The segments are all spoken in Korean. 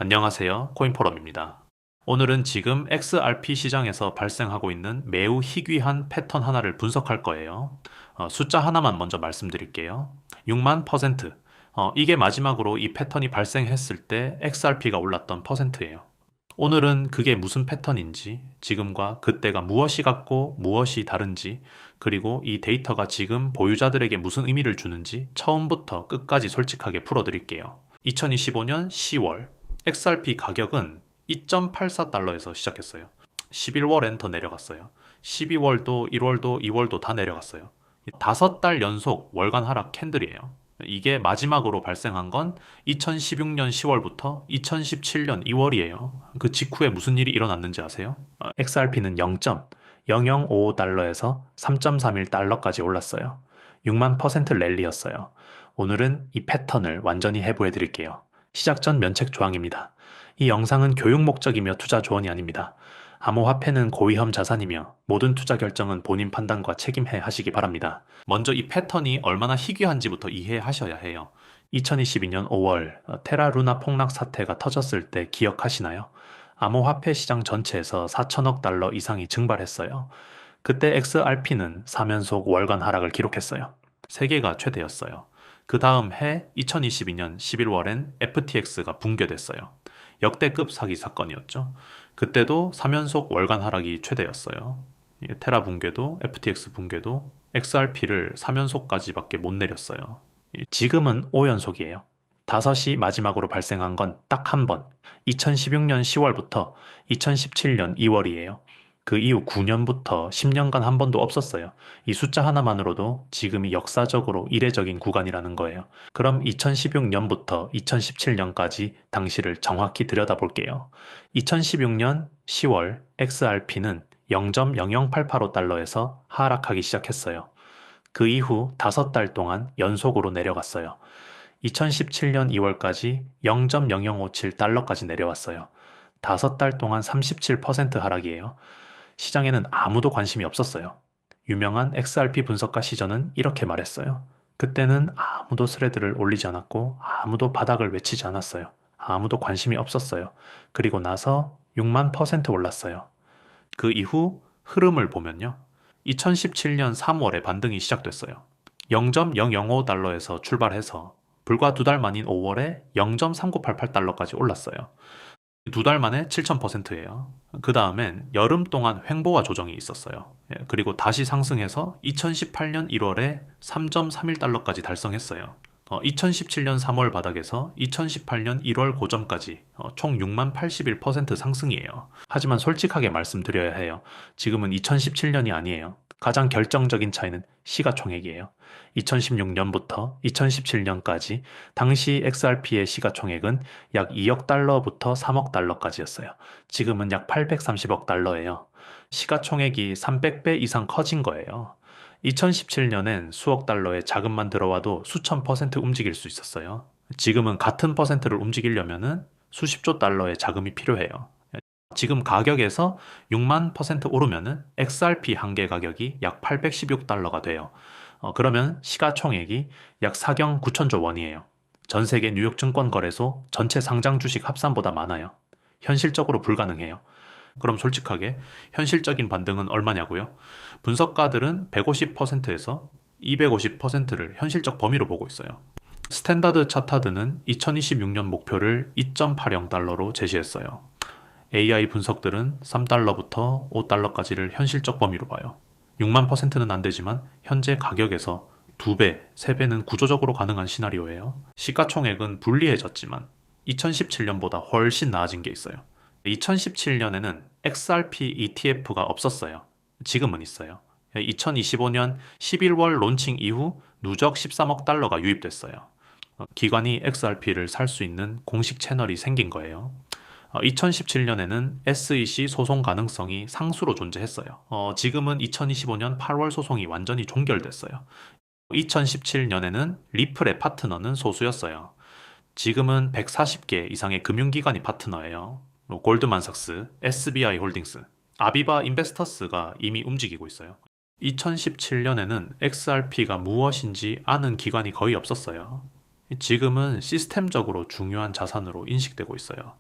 안녕하세요. 코인포럼입니다. 오늘은 지금 XRP 시장에서 발생하고 있는 매우 희귀한 패턴 하나를 분석할 거예요. 숫자 하나만 먼저 말씀드릴게요. 6만 퍼센트. 이게 마지막으로 이 패턴이 발생했을 때 XRP가 올랐던 퍼센트예요. 오늘은 그게 무슨 패턴인지, 지금과 그때가 무엇이 같고 무엇이 다른지, 그리고 이 데이터가 지금 보유자들에게 무슨 의미를 주는지 처음부터 끝까지 솔직하게 풀어드릴게요. 2025년 10월 XRP 가격은 2.84달러에서 시작했어요. 11월엔 더 내려갔어요. 12월도 1월도 2월도 다 내려갔어요. 5달 연속 월간 하락 캔들이에요. 이게 마지막으로 발생한 건 2016년 10월부터 2017년 2월이에요. 그 직후에 무슨 일이 일어났는지 아세요? XRP는 0.0055달러에서 3.31달러까지 올랐어요. 6만 퍼센트 랠리였어요. 오늘은 이 패턴을 완전히 해부해 드릴게요. 시작 전 면책 조항입니다. 이 영상은 교육 목적이며 투자 조언이 아닙니다. 암호화폐는 고위험 자산이며 모든 투자 결정은 본인 판단과 책임해 하시기 바랍니다. 먼저 이 패턴이 얼마나 희귀한지부터 이해하셔야 해요. 2022년 5월 테라루나 폭락 사태가 터졌을 때 기억하시나요? 암호화폐 시장 전체에서 4천억 달러 이상이 증발했어요. 그때 XRP는 3연속 월간 하락을 기록했어요. 세계가 최대였어요. 그 다음 해 2022년 11월엔 FTX가 붕괴됐어요. 역대급 사기 사건이었죠. 그때도 3연속 월간 하락이 최대였어요. 테라 붕괴도 FTX 붕괴도 XRP를 3연속까지밖에 못 내렸어요. 지금은 5연속이에요. 5이 마지막으로 발생한 건 딱 한 번. 2016년 10월부터 2017년 2월이에요. 그 이후 9년부터 10년간 한 번도 없었어요. 이 숫자 하나만으로도 지금이 역사적으로 이례적인 구간이라는 거예요. 그럼 2016년부터 2017년까지 당시를 정확히 들여다볼게요. 2016년 10월 XRP는 0.00885달러에서 하락하기 시작했어요. 그 이후 5달 동안 연속으로 내려갔어요. 2017년 2월까지 0.0057달러까지 내려왔어요. 5달 동안 37% 하락이에요. 시장에는 아무도 관심이 없었어요. 유명한 XRP 분석가 시전은 이렇게 말했어요. 그때는 아무도 스레드를 올리지 않았고 아무도 바닥을 외치지 않았어요. 아무도 관심이 없었어요. 그리고 나서 6만 퍼센트 올랐어요. 그 이후 흐름을 보면요. 2017년 3월에 반등이 시작됐어요. 0.005달러에서 출발해서 불과 2달 만인 5월에 0.3988달러까지 올랐어요. 2달 만에 7000%예요. 그 다음엔 여름 동안 횡보와 조정이 있었어요. 그리고 다시 상승해서 2018년 1월에 3.31달러까지 달성했어요. 2017년 3월 바닥에서 2018년 1월 고점까지 총 6만 81% 상승이에요. 하지만 솔직하게 말씀드려야 해요. 지금은 2017년이 아니에요. 가장 결정적인 차이는 시가총액이에요. 2016년부터 2017년까지 당시 XRP의 시가총액은 약 2억 달러부터 3억 달러까지였어요. 지금은 약 830억 달러예요. 시가총액이 300배 이상 커진 거예요. 2017년엔 수억 달러의 자금만 들어와도 수천 퍼센트 움직일 수 있었어요. 지금은 같은 퍼센트를 움직이려면은 수십조 달러의 자금이 필요해요. 지금 가격에서 6만 퍼센트 오르면은 XRP 한 개 가격이 약 816달러가 돼요. 그러면 시가총액이 약 4경 9천조 원이에요. 전 세계 뉴욕 증권거래소 전체 상장 주식 합산보다 많아요. 현실적으로 불가능해요. 그럼 솔직하게 현실적인 반등은 얼마냐고요? 분석가들은 150%에서 250%를 현실적 범위로 보고 있어요. 스탠다드 차타드는 2026년 목표를 2.80달러로 제시했어요. AI 분석들은 3달러부터 5달러까지를 현실적 범위로 봐요. 6만 퍼센트는 안 되지만 현재 가격에서 2배, 3배는 구조적으로 가능한 시나리오예요. 시가총액은 불리해졌지만 2017년보다 훨씬 나아진 게 있어요. 2017년에는 XRP ETF가 없었어요. 지금은 있어요. 2025년 11월 론칭 이후 누적 13억 달러가 유입됐어요. 기관이 XRP를 살 수 있는 공식 채널이 생긴 거예요. 2017년에는 SEC 소송 가능성이 상수로 존재했어요. 지금은 2025년 8월 소송이 완전히 종결됐어요. 2017년에는 리플의 파트너는 소수였어요. 지금은 140개 이상의 금융기관이 파트너예요. 골드만삭스, SBI 홀딩스, 아비바 인베스터스가 이미 움직이고 있어요. 2017년에는 XRP가 무엇인지 아는 기관이 거의 없었어요. 지금은 시스템적으로 중요한 자산으로 인식되고 있어요.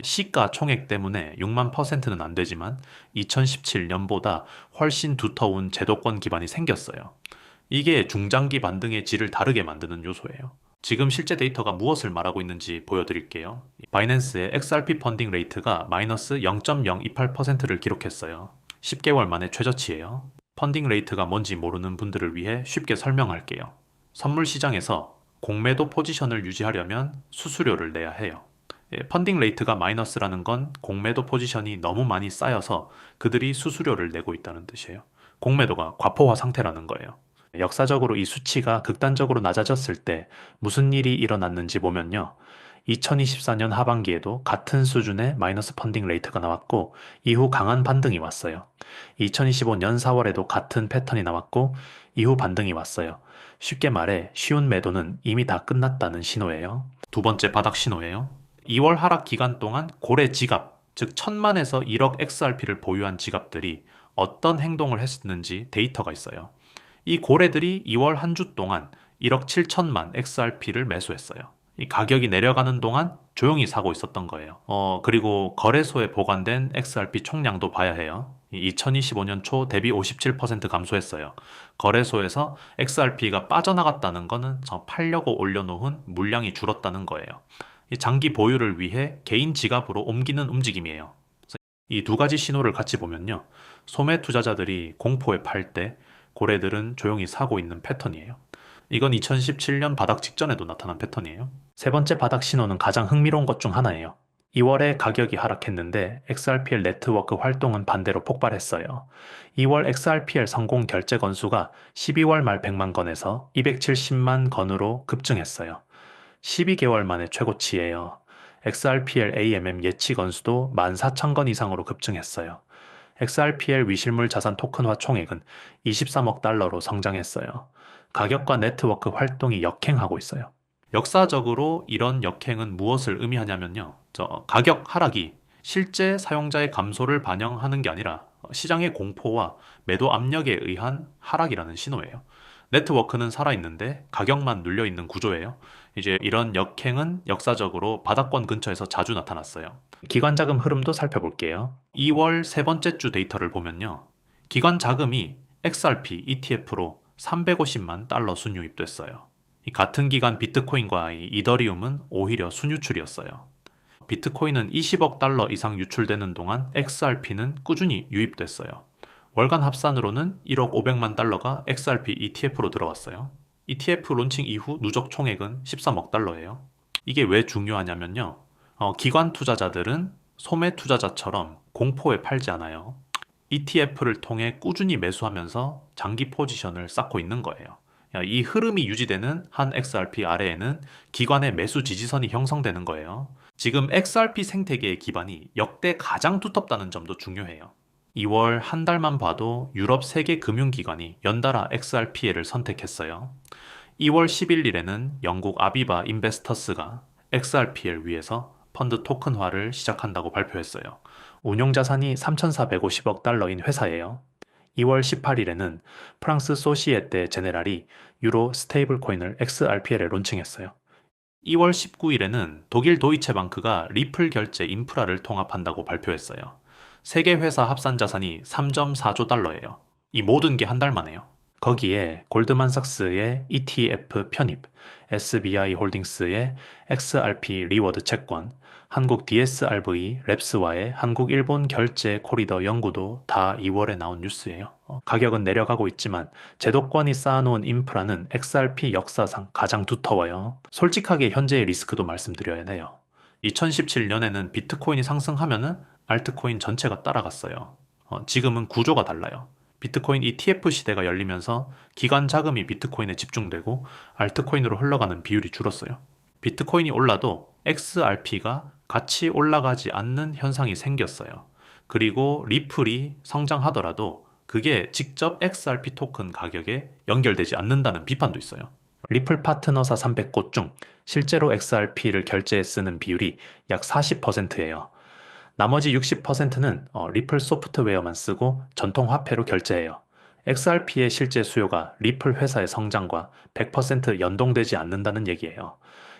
시가 총액 때문에 6만 퍼센트는 안 되지만 2017년보다 훨씬 두터운 제도권 기반이 생겼어요. 이게 중장기 반등의 질을 다르게 만드는 요소예요. 지금 실제 데이터가 무엇을 말하고 있는지 보여드릴게요. 바이낸스의 XRP 펀딩 레이트가 마이너스 0.028%를 기록했어요. 10개월 만에 최저치예요. 펀딩 레이트가 뭔지 모르는 분들을 위해 쉽게 설명할게요. 선물 시장에서 공매도 포지션을 유지하려면 수수료를 내야 해요. 펀딩 레이트가 마이너스라는 건 공매도 포지션이 너무 많이 쌓여서 그들이 수수료를 내고 있다는 뜻이에요. 공매도가 과포화 상태라는 거예요. 역사적으로 이 수치가 극단적으로 낮아졌을 때 무슨 일이 일어났는지 보면요. 2024년 하반기에도 같은 수준의 마이너스 펀딩 레이트가 나왔고 이후 강한 반등이 왔어요. 2025년 4월에도 같은 패턴이 나왔고 이후 반등이 왔어요. 쉽게 말해 쉬운 매도는 이미 다 끝났다는 신호예요. 두 번째 바닥 신호예요. 2월 하락 기간 동안 고래 지갑, 즉 1000만에서 1억 XRP를 보유한 지갑들이 어떤 행동을 했는지 데이터가 있어요. 이 고래들이 2월 한 주 동안 1억 7천만 XRP를 매수했어요. 이 가격이 내려가는 동안 조용히 사고 있었던 거예요. 그리고 거래소에 보관된 XRP 총량도 봐야 해요. 2025년 초 대비 57% 감소했어요. 거래소에서 XRP가 빠져나갔다는 거는 팔려고 올려놓은 물량이 줄었다는 거예요. 이 장기 보유를 위해 개인 지갑으로 옮기는 움직임이에요. 이 두 가지 신호를 같이 보면요. 소매 투자자들이 공포에 팔 때 고래들은 조용히 사고 있는 패턴이에요. 이건 2017년 바닥 직전에도 나타난 패턴이에요. 세 번째 바닥 신호는 가장 흥미로운 것 중 하나예요. 2월에 가격이 하락했는데 XRPL 네트워크 활동은 반대로 폭발했어요. 2월 XRPL 성공 결제 건수가 12월 말 100만 건에서 270만 건으로 급증했어요. 12개월 만에 최고치예요. XRPL AMM 예치 건수도 14,000건 이상으로 급증했어요. XRPL 위실물 자산 토큰화 총액은 23억 달러로 성장했어요. 가격과 네트워크 활동이 역행하고 있어요. 역사적으로 이런 역행은 무엇을 의미하냐면요. 가격 하락이 실제 사용자의 감소를 반영하는 게 아니라 시장의 공포와 매도 압력에 의한 하락이라는 신호예요. 네트워크는 살아있는데 가격만 눌려있는 구조예요. 이제 이런 역행은 역사적으로 바닥권 근처에서 자주 나타났어요. 기관 자금 흐름도 살펴볼게요. 2월 세 번째 주 데이터를 보면요. 기관 자금이 XRP ETF로 350만 달러 순유입됐어요. 같은 기간 비트코인과 이더리움은 오히려 순유출이었어요. 비트코인은 20억 달러 이상 유출되는 동안 XRP는 꾸준히 유입됐어요. 월간 합산으로는 1억 500만 달러가 XRP ETF로 들어왔어요. ETF 론칭 이후 누적 총액은 13억 달러예요. 이게 왜 중요하냐면요. 기관 투자자들은 소매 투자자처럼 공포에 팔지 않아요. ETF를 통해 꾸준히 매수하면서 장기 포지션을 쌓고 있는 거예요. 이 흐름이 유지되는 한 XRP 아래에는 기관의 매수 지지선이 형성되는 거예요. 지금 XRP 생태계의 기반이 역대 가장 두텁다는 점도 중요해요. 2월 한 달만 봐도 유럽 세계 금융기관이 연달아 XRP를 선택했어요. 2월 11일에는 영국 아비바 인베스터스가 XRP를 위해서 펀드 토큰화를 시작한다고 발표했어요. 운용 자산이 3,450억 달러인 회사예요. 2월 18일에는 프랑스 소시에떼 제네랄이 유로 스테이블 코인을 XRPL에 론칭했어요. 2월 19일에는 독일 도이체방크가 리플 결제 인프라를 통합한다고 발표했어요. 세계 회사 합산 자산이 3.4조 달러예요. 이 모든 게 한 달 만에요. 거기에 골드만삭스의 ETF 편입, SBI 홀딩스의 XRP 리워드 채권, 한국 DSRV 랩스와의 한국-일본 결제 코리더 연구도 다 2월에 나온 뉴스예요. 가격은 내려가고 있지만 제도권이 쌓아놓은 인프라는 XRP 역사상 가장 두터워요. 솔직하게 현재의 리스크도 말씀드려야 해요. 2017년에는 비트코인이 상승하면은 알트코인 전체가 따라갔어요. 지금은 구조가 달라요. 비트코인 ETF 시대가 열리면서 기관 자금이 비트코인에 집중되고 알트코인으로 흘러가는 비율이 줄었어요. 비트코인이 올라도 XRP가 같이 올라가지 않는 현상이 생겼어요. 그리고 리플이 성장하더라도 그게 직접 XRP 토큰 가격에 연결되지 않는다는 비판도 있어요. 리플 파트너사 300곳 중 실제로 XRP를 결제에 쓰는 비율이 약 40%예요. 나머지 60%는 리플 소프트웨어만 쓰고 전통 화폐로 결제해요. XRP의 실제 수요가 리플 회사의 성장과 100% 연동되지 않는다는 얘기예요.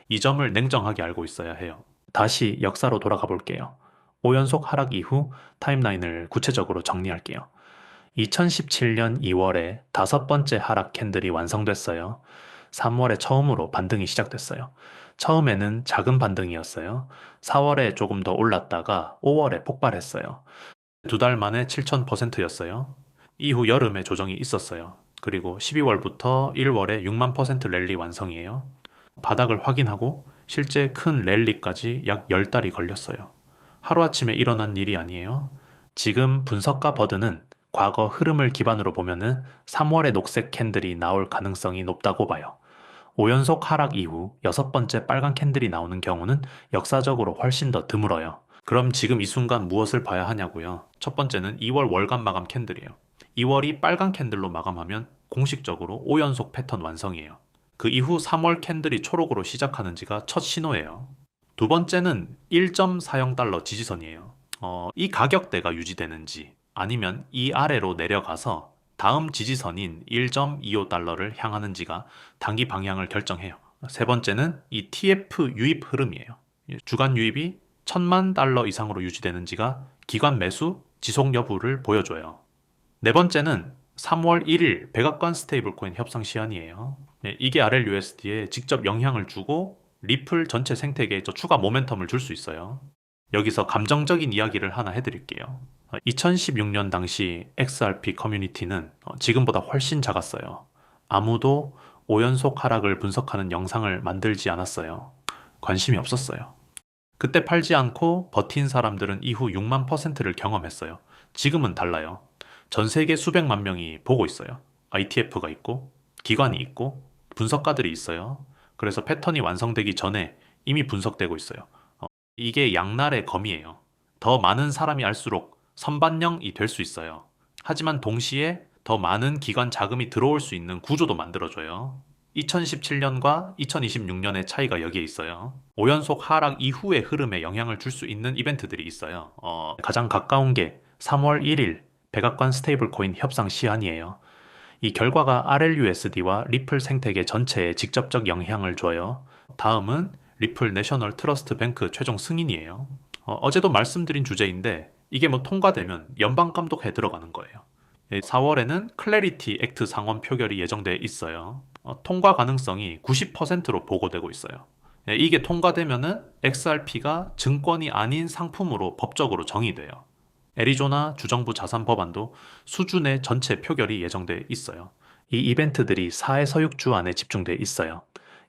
이 점을 냉정하게 알고 있어야 해요. 다시 역사로 돌아가 볼게요. 5연속 하락 이후 타임라인을 구체적으로 정리할게요. 2017년 2월에 다섯 번째 하락 캔들이 완성됐어요. 3월에 처음으로 반등이 시작됐어요. 처음에는 작은 반등이었어요. 4월에 조금 더 올랐다가 5월에 폭발했어요. 두 달 만에 7,000%였어요. 이후 여름에 조정이 있었어요. 그리고 12월부터 1월에 6만% 랠리 완성이에요. 바닥을 확인하고 실제 큰 랠리까지 약 10달이 걸렸어요. 하루아침에 일어난 일이 아니에요. 지금 분석가 버드는 과거 흐름을 기반으로 보면은 3월에 녹색 캔들이 나올 가능성이 높다고 봐요. 5연속 하락 이후 여섯 번째 빨간 캔들이 나오는 경우는 역사적으로 훨씬 더 드물어요. 그럼 지금 이 순간 무엇을 봐야 하냐고요? 첫 번째는 2월 월간 마감 캔들이에요. 2월이 빨간 캔들로 마감하면 공식적으로 5연속 패턴 완성이에요. 그 이후 3월 캔들이 초록으로 시작하는지가 첫 신호예요. 두 번째는 1.40달러 지지선이에요. 이 가격대가 유지되는지 아니면 이 아래로 내려가서 다음 지지선인 1.25달러를 향하는지가 단기 방향을 결정해요. 세 번째는 이 TF 유입 흐름이에요. 주간 유입이 1,000만 달러 이상으로 유지되는지가 기관 매수 지속 여부를 보여줘요. 네 번째는 3월 1일 백악관 스테이블코인 협상 시한이에요. 이게 RLUSD에 직접 영향을 주고 리플 전체 생태계에 추가 모멘텀을 줄 수 있어요. 여기서 감정적인 이야기를 하나 해드릴게요. 2016년 당시 XRP 커뮤니티는 지금보다 훨씬 작았어요. 아무도 5연속 하락을 분석하는 영상을 만들지 않았어요. 관심이 없었어요. 그때 팔지 않고 버틴 사람들은 이후 6만 %를 경험했어요. 지금은 달라요. 전 세계 수백만 명이 보고 있어요. ITF가 있고, 기관이 있고, 분석가들이 있어요. 그래서 패턴이 완성되기 전에 이미 분석되고 있어요. 이게 양날의 검이에요. 더 많은 사람이 알수록 선반영이 될 수 있어요. 하지만 동시에 더 많은 기관 자금이 들어올 수 있는 구조도 만들어줘요. 2017년과 2026년의 차이가 여기에 있어요. 5연속 하락 이후의 흐름에 영향을 줄 수 있는 이벤트들이 있어요. 가장 가까운 게 3월 1일 백악관 스테이블 코인 협상 시한이에요. 이 결과가 RLUSD와 리플 생태계 전체에 직접적 영향을 줘요. 다음은 리플 내셔널 트러스트 뱅크 최종 승인이에요. 어제도 말씀드린 주제인데 이게 통과되면 연방감독에 들어가는 거예요. 4월에는 클래리티 액트 상원 표결이 예정돼 있어요. 통과 가능성이 90%로 보고되고 있어요. 이게 통과되면은 XRP가 증권이 아닌 상품으로 법적으로 정의돼요. 애리조나 주정부 자산 법안도 수준의 전체 표결이 예정돼 있어요. 이 이벤트들이 4에서 6주 안에 집중돼 있어요.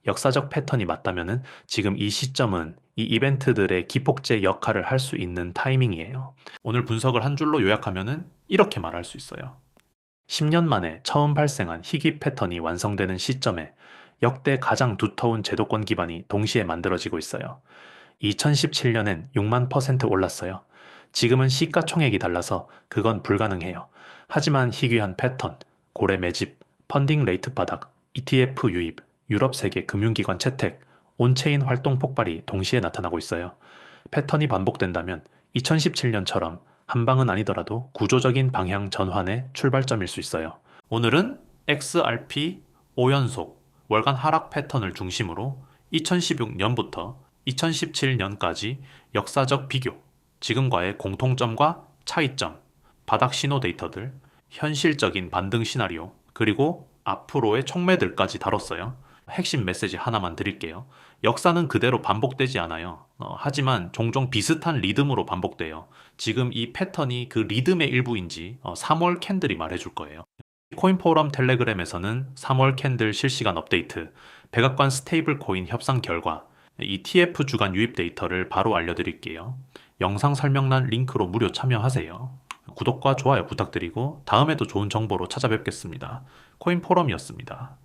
역사적 패턴이 맞다면은 지금 이 시점은 이 이벤트들의 기폭제 역할을 할 수 있는 타이밍이에요. 오늘 분석을 한 줄로 요약하면은 이렇게 말할 수 있어요. 10년 만에 처음 발생한 희귀 패턴이 완성되는 시점에 역대 가장 두터운 제도권 기반이 동시에 만들어지고 있어요. 2017년엔 6만 % 올랐어요. 지금은 시가총액이 달라서 그건 불가능해요. 하지만 희귀한 패턴, 고래 매집, 펀딩 레이트 바닥, ETF 유입, 유럽 세계 금융기관 채택, 온체인 활동 폭발이 동시에 나타나고 있어요. 패턴이 반복된다면 2017년처럼 한 방은 아니더라도 구조적인 방향 전환의 출발점일 수 있어요. 오늘은 XRP 5연속 월간 하락 패턴을 중심으로 2016년부터 2017년까지 역사적 비교, 지금과의 공통점과 차이점, 바닥 신호 데이터들, 현실적인 반등 시나리오, 그리고 앞으로의 촉매들까지 다뤘어요. 핵심 메시지 하나만 드릴게요. 역사는 그대로 반복되지 않아요. 하지만 종종 비슷한 리듬으로 반복돼요. 지금 이 패턴이 그 리듬의 일부인지 3월 캔들이 말해줄 거예요. 코인포럼 텔레그램에서는 3월 캔들 실시간 업데이트, 백악관 스테이블 코인 협상 결과, ETF 주간 유입 데이터를 바로 알려드릴게요. 영상 설명란 링크로 무료 참여하세요. 구독과 좋아요 부탁드리고 다음에도 좋은 정보로 찾아뵙겠습니다. 코인포럼이었습니다.